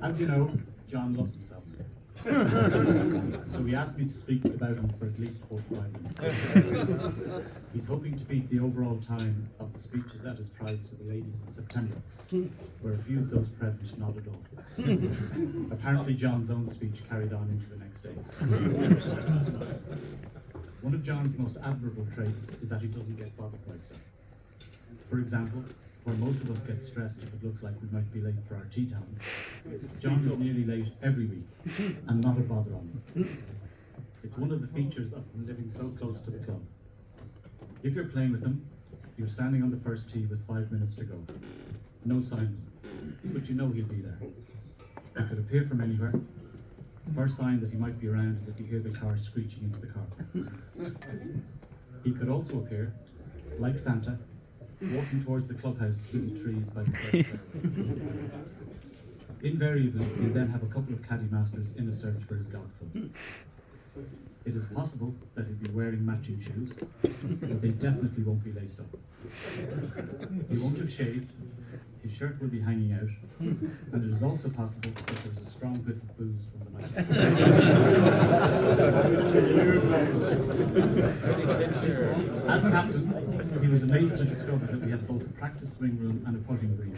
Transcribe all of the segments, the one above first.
As you know, John loves himself. So he asked me to speak about him for at least 45 minutes. He's hoping to beat the overall time of the speeches at his prize to the ladies in September, where a few of those present nodded off. Apparently John's own speech carried on into the next day. One of John's most admirable traits is that he doesn't get bothered by stuff. For example, where most of us get stressed if it looks like we might be late for our tea time, John is nearly late every week and not a bother on him. It's one of the features of him living so close to the club. If you're playing with him, you're standing on the first tee with 5 minutes to go. No sign, but you know he'll be there. He could appear from anywhere. The first sign that he might be around is if you hear the car screeching into the car. He could also appear, like Santa, walking towards the clubhouse through the trees by the first fairway. Invariably, he'll then have a couple of caddy masters in a search for his golf club. It is possible that he'll be wearing matching shoes, but they definitely won't be laced up. He won't have shaved, his shirt will be hanging out, and it is also possible that there's a strong whiff of booze from the night. As captain, he was amazed to discover that we had both a practice swing room and a putting green.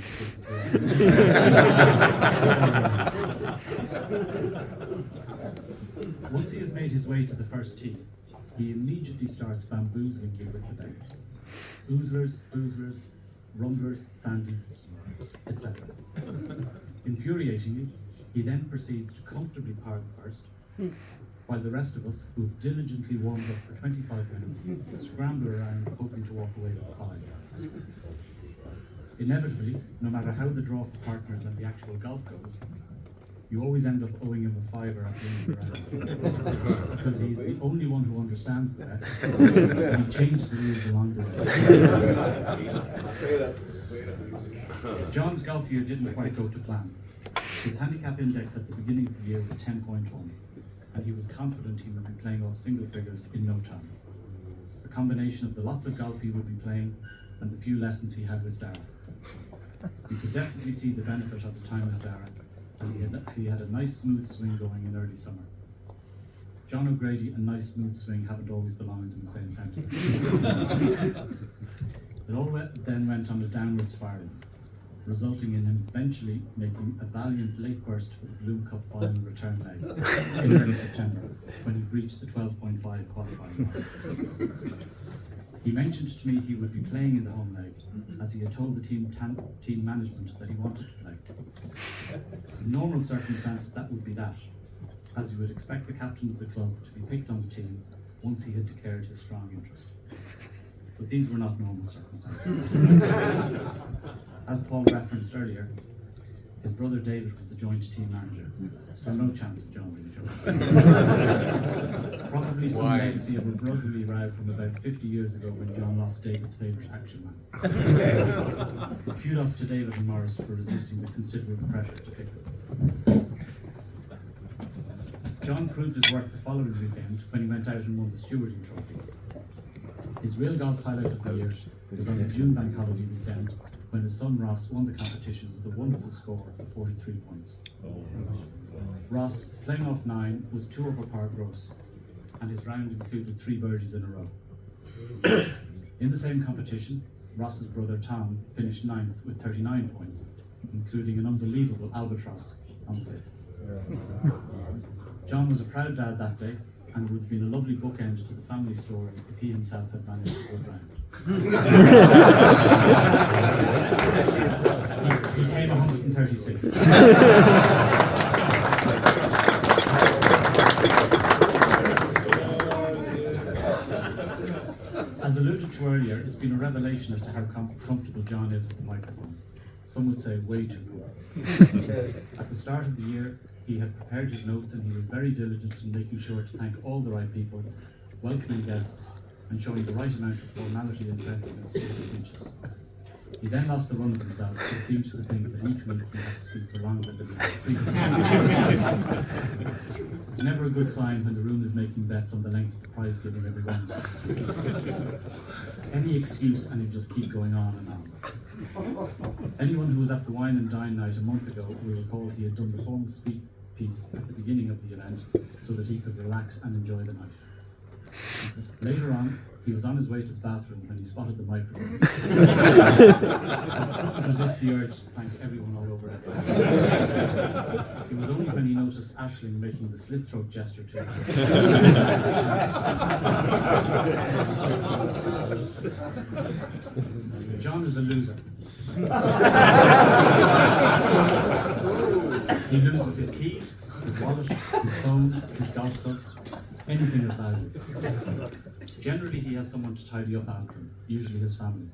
Once he has made his way to the first tee, he immediately starts bamboozling you with the bets. Oozlers, boozlers, rumblers, sandies, etc. Infuriatingly, he then proceeds to comfortably par the first, while the rest of us, who have diligently warmed up for 25 minutes, scramble around hoping to walk away with a 5. Inevitably, no matter how the draw for partners and the actual golf goes, you always end up owing him a 5 at the end of the round. Because he's the only one who understands the bet, and he changed the rules along the way. John's golf year didn't quite go to plan. His handicap index at the beginning of the year was 10.1, and he was confident he would be playing off single figures in no time. A combination of the lots of golf he would be playing and the few lessons he had with Dara. You could definitely see the benefit of his time with Dara, as he had a nice smooth swing going in early summer. John O'Grady and nice smooth swing haven't always belonged in the same sentence. It all then went on a downward spiral, resulting in him eventually making a valiant late burst for the Bloom Cup final return leg in early September, when he reached the 12.5 qualifying mark. He mentioned to me he would be playing in the home leg, as he had told the team management that he wanted to play. In normal circumstances, that would be that, as you would expect the captain of the club to be picked on the team once he had declared his strong interest. But these were not normal circumstances. As Paul referenced earlier, his brother David was the joint team manager, so no chance of John being chosen. Probably some legacy of a brotherly row from about 50 years ago when John lost David's favourite action man. Kudos to David and Morris for resisting the considerable pressure to pick them. John proved his worth the following weekend when he went out and won the Stewarding Trophy. His real golf highlight of the year was on the June Bank Holiday weekend, when his son Ross won the competition with a wonderful score of 43 points. Ross, playing off 9, was 2 over par gross, and his round included 3 birdies in a row. In the same competition, Ross's brother Tom finished 9th with 39 points, including an unbelievable albatross on 5th. John was a proud dad that day, and would have been a lovely bookend to the family story if he himself had managed to go round. He came 136. As alluded to earlier, it's been a revelation as to how comfortable John is with the microphone. Some would say way too good. At the start of the year, he had prepared his notes, and he was very diligent in making sure to thank all the right people, welcoming guests, and showing the right amount of formality and friendliness in his speeches. He then lost the run of himself, and seemed to think that each week he had to speak for longer than he had previously. It's never a good sign when the room is making bets on the length of the prize giving every Wednesday. Any excuse and you just keep going on and on. Anyone who was at the wine and dine night a month ago will recall he had done the formal speech piece at the beginning of the event so that he could relax and enjoy the night. Later on, he was on his way to the bathroom when he spotted the microphone. Couldn't resist the urge to thank everyone all over it. It was only when he noticed Aisling making the slit throat gesture to him. John is a loser. He loses his keys, his wallet, his phone, his golf clubs, anything of value. Generally, he has someone to tidy up after him, usually his family.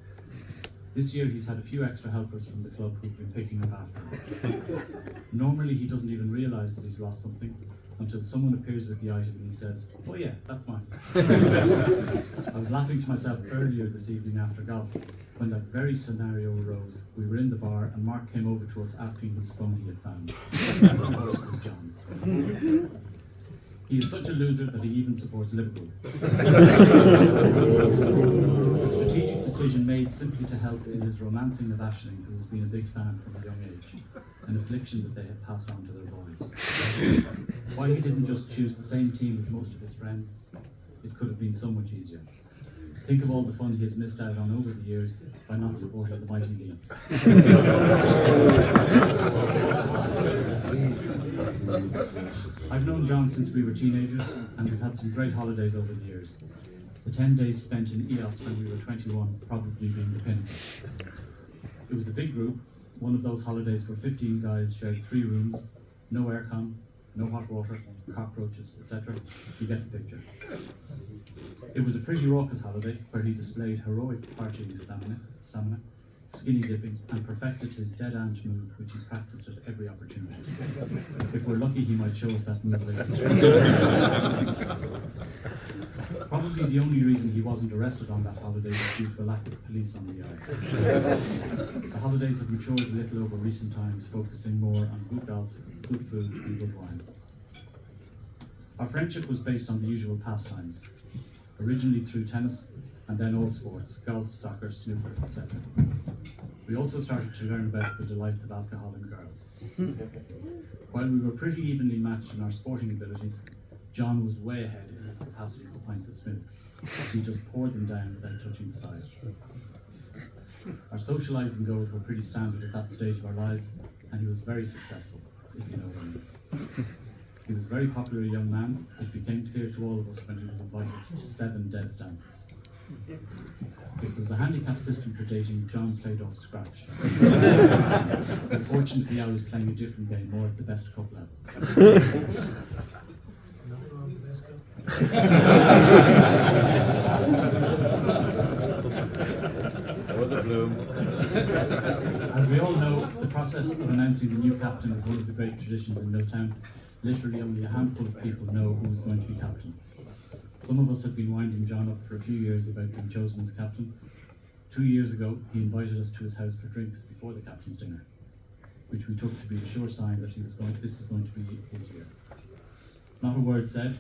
This year, he's had a few extra helpers from the club who've been picking up after him. Normally, he doesn't even realise that he's lost something until someone appears with the item and he says, "Oh yeah, that's mine." I was laughing to myself earlier this evening after golf when that very scenario arose. We were in the bar and Mark came over to us asking whose phone he had found. Of course, it was John's. He is such a loser that he even supports Liverpool. A strategic decision made simply to help in his romancing of Aisling, who has been a big fan from a young age, an affliction that they have passed on to their boys. Why he didn't just choose the same team as most of his friends, it could have been so much easier. Think of all the fun he has missed out on over the years by not supporting the mighty Leeds. I've known John since we were teenagers, and we've had some great holidays over the years. The 10 days spent in EOS when we were 21 probably being the pinnacle. It was a big group, one of those holidays where 15 guys shared 3 rooms, no aircon, no hot water, cockroaches, etc. You get the picture. It was a pretty raucous holiday where he displayed heroic partying stamina, skinny dipping, and perfected his dead ant move, which he practiced at every opportunity. If we're lucky, he might show us that move later. Probably the only reason he wasn't arrested on that holiday was due to a lack of police on the yard. The holidays have matured a little over recent times, focusing more on good golf, good food, and good wine. Our friendship was based on the usual pastimes, originally through tennis, and then all sports, golf, soccer, snooker, etc. We also started to learn about the delights of alcohol and girls. While we were pretty evenly matched in our sporting abilities, John was way ahead in his capacity for pints of Smiths. He just poured them down without touching the side. Our socialising goals were pretty standard at that stage of our lives, and he was very successful, if you know what I mean. He was a very popular young man. It became clear to all of us when he was invited to 7 Debs dances. If there was a handicap system for dating, John played off scratch. Unfortunately, I was playing a different game, more at the best cup level. As we all know, the process of announcing the new captain is one of the great traditions in Milltown. Literally only a handful of people know who is going to be captain. Some of us have been winding John up for a few years about being chosen as captain. 2 years ago, he invited us to his house for drinks before the captain's dinner, which we took to be a sure sign that this was going to be his year. Not a word said.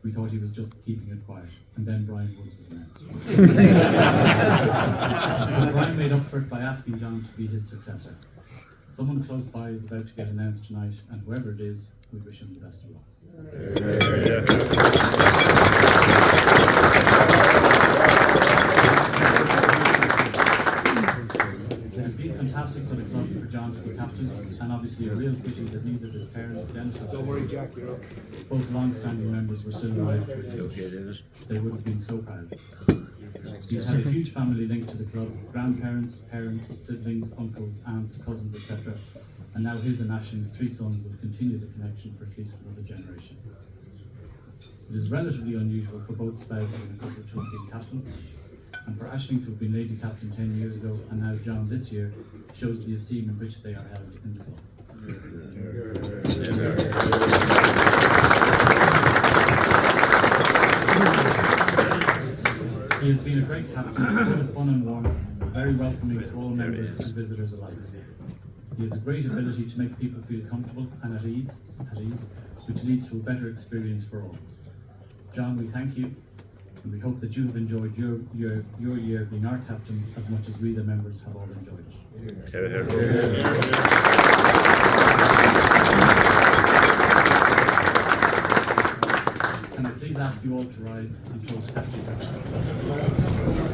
We thought he was just keeping it quiet, and then Brian Woods was announced. Brian made up for it by asking John to be his successor. Someone close by is about to get announced tonight, and whoever it is, we wish him the best of luck. It has been fantastic for the club for John to be captain, and obviously a real pity that neither of his parents, Don't worry, Jack, you're up. both long-standing members, were still alive to witness it. They would have been so proud. He's had a huge family link to the club: grandparents, parents, siblings, uncles, aunts, cousins, etc. And now his and Aisling's 3 sons will continue the connection for at least another generation. It is relatively unusual for both spouses in the couple to have been captain, and for Aisling to have been lady captain 10 years ago, and now John this year, shows the esteem in which they are held in the club. He has been a great captain, full of fun and warmth, very welcoming to all members and visitors alike. He has a great ability to make people feel comfortable and at ease, which leads to a better experience for all. John, we thank you, and we hope that you have enjoyed your year being our captain as much as we, the members, have all enjoyed it. Can I please ask you all to rise and toast Captain Jack?